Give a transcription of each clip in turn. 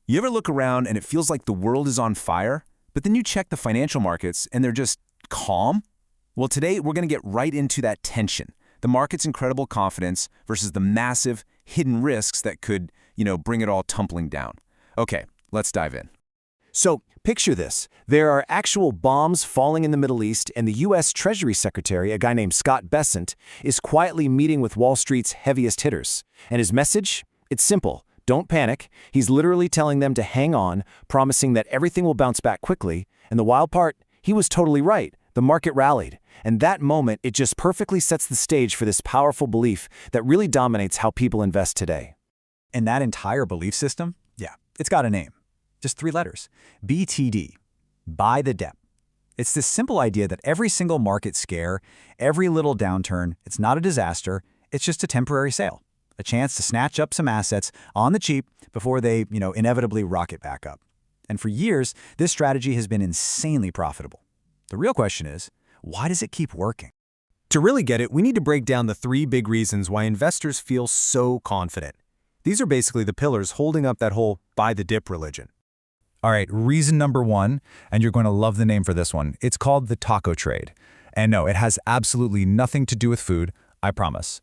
You ever look around and it feels like the world is on fire, but then you check the financial markets and they're just calm? Well, today we're going to get right into that tension, the market's incredible confidence versus the massive hidden risks that could, bring it all tumbling down. Okay, let's dive in. So, picture this. There are actual bombs falling in the Middle East, and the U.S. Treasury Secretary, a guy named Scott Bessent, is quietly meeting with Wall Street's heaviest hitters. And his message? It's simple. Don't panic. He's literally telling them to hang on, promising that everything will bounce back quickly. And the wild part? He was totally right. The market rallied. And that moment, it just perfectly sets the stage for this powerful belief that really dominates how people invest today. And that entire belief system? Yeah, it's got a name. Just 3 letters. BTD. Buy the dip. It's this simple idea that every single market scare, every little downturn, it's not a disaster, it's just a temporary sale. A chance to snatch up some assets on the cheap before they, inevitably rocket back up. And for years, this strategy has been insanely profitable. The real question is, why does it keep working? To really get it, we need to break down the 3 big reasons why investors feel so confident. These are basically the pillars holding up that whole buy the dip religion. All right, reason number 1, and you're going to love the name for this one. It's called the taco trade. And no, it has absolutely nothing to do with food, I promise.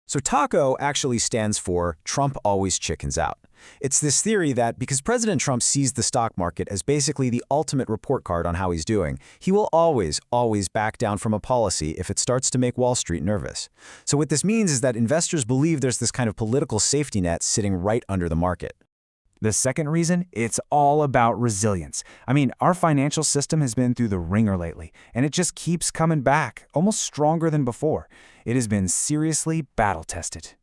So TACO actually stands for Trump Always Chickens Out. It's this theory that because President Trump sees the stock market as basically the ultimate report card on how he's doing, he will always back down from a policy if it starts to make Wall Street nervous. So what this means is that investors believe there's this kind of political safety net sitting right under the market. The second reason, it's all about resilience. I mean, our financial system has been through the ringer lately, and it just keeps coming back, almost stronger than before. It has been seriously battle-tested.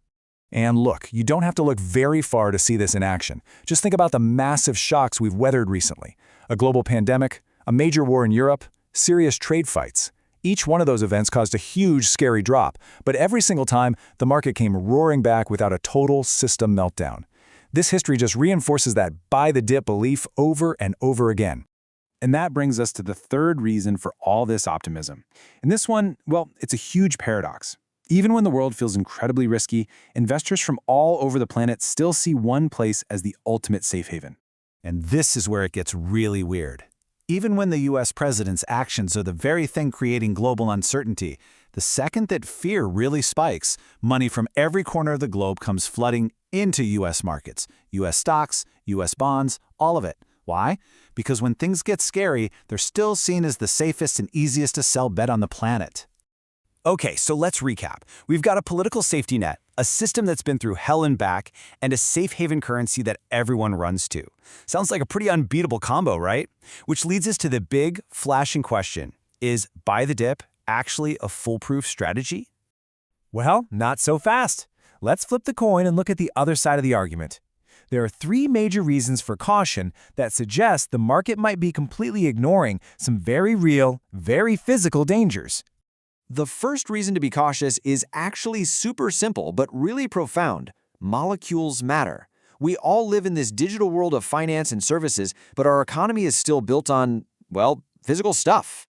And look, you don't have to look very far to see this in action. Just think about the massive shocks we've weathered recently. A global pandemic, a major war in Europe, serious trade fights. Each one of those events caused a huge, scary drop, but every single time, the market came roaring back without a total system meltdown. This history just reinforces that buy the dip belief over and over again. And that brings us to the third reason for all this optimism. And this one, well, it's a huge paradox. Even when the world feels incredibly risky, investors from all over the planet still see one place as the ultimate safe haven. And this is where it gets really weird. Even when the U.S. president's actions are the very thing creating global uncertainty, the second that fear really spikes, money from every corner of the globe comes flooding into U.S. markets, U.S. stocks, U.S. bonds, all of it. Why? Because when things get scary, they're still seen as the safest and easiest to sell bet on the planet. Okay, so let's recap. We've got a political safety net, a system that's been through hell and back, and a safe haven currency that everyone runs to. Sounds like a pretty unbeatable combo, right? Which leads us to the big, flashing question. Is buy the dip actually a foolproof strategy? Well, not so fast. Let's flip the coin and look at the other side of the argument. There are 3 major reasons for caution that suggest the market might be completely ignoring some very real, very physical dangers. The first reason to be cautious is actually super simple, but really profound. Molecules matter. We all live in this digital world of finance and services, but our economy is still built on, well, physical stuff.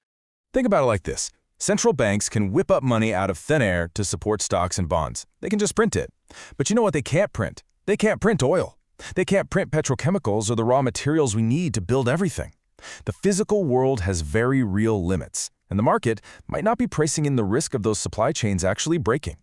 Think about it like this. Central banks can whip up money out of thin air to support stocks and bonds. They can just print it. But you know what they can't print? They can't print oil. They can't print petrochemicals or the raw materials we need to build everything. The physical world has very real limits, and the market might not be pricing in the risk of those supply chains actually breaking.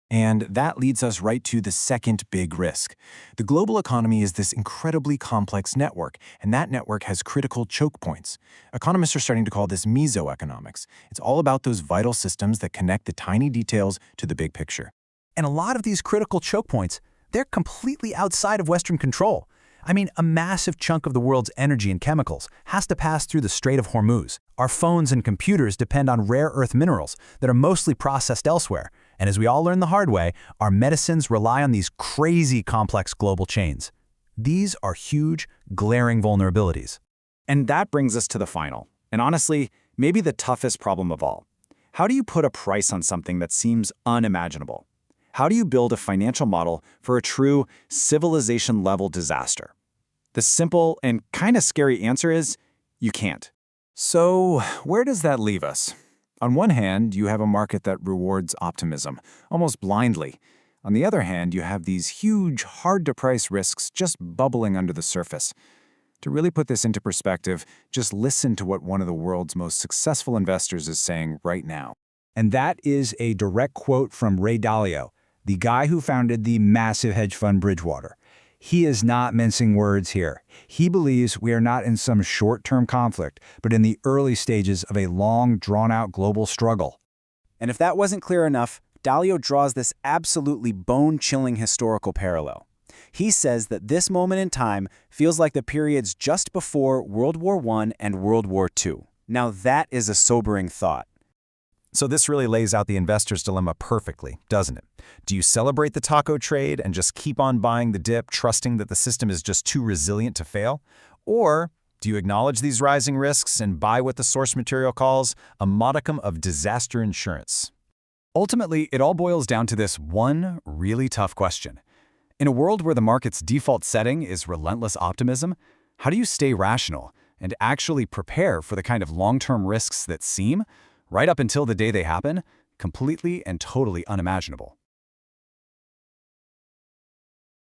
And that leads us right to the second big risk. The global economy is this incredibly complex network, and that network has critical choke points. Economists are starting to call this mesoeconomics. It's all about those vital systems that connect the tiny details to the big picture. And a lot of these critical choke points, they're completely outside of Western control. I mean, a massive chunk of the world's energy and chemicals has to pass through the Strait of Hormuz. Our phones and computers depend on rare earth minerals that are mostly processed elsewhere. And as we all learned the hard way, our medicines rely on these crazy complex global chains. These are huge, glaring vulnerabilities. And that brings us to the final, and honestly, maybe the toughest problem of all. How do you put a price on something that seems unimaginable? How do you build a financial model for a true civilization-level disaster? The simple and kind of scary answer is, you can't. So, where does that leave us? On one hand, you have a market that rewards optimism, almost blindly. On the other hand, you have these huge, hard-to-price risks just bubbling under the surface. To really put this into perspective, just listen to what one of the world's most successful investors is saying right now. And that is a direct quote from Ray Dalio, the guy who founded the massive hedge fund Bridgewater. He is not mincing words here. He believes we are not in some short-term conflict, but in the early stages of a long, drawn-out global struggle. And if that wasn't clear enough, Dalio draws this absolutely bone-chilling historical parallel. He says that this moment in time feels like the periods just before World War I and World War II. Now that is a sobering thought. So this really lays out the investor's dilemma perfectly, doesn't it? Do you celebrate the taco trade and just keep on buying the dip, trusting that the system is just too resilient to fail? Or do you acknowledge these rising risks and buy what the source material calls a modicum of disaster insurance? Ultimately, it all boils down to this one really tough question. In a world where the market's default setting is relentless optimism, how do you stay rational and actually prepare for the kind of long-term risks that seem, right up until the day they happen, completely and totally unimaginable?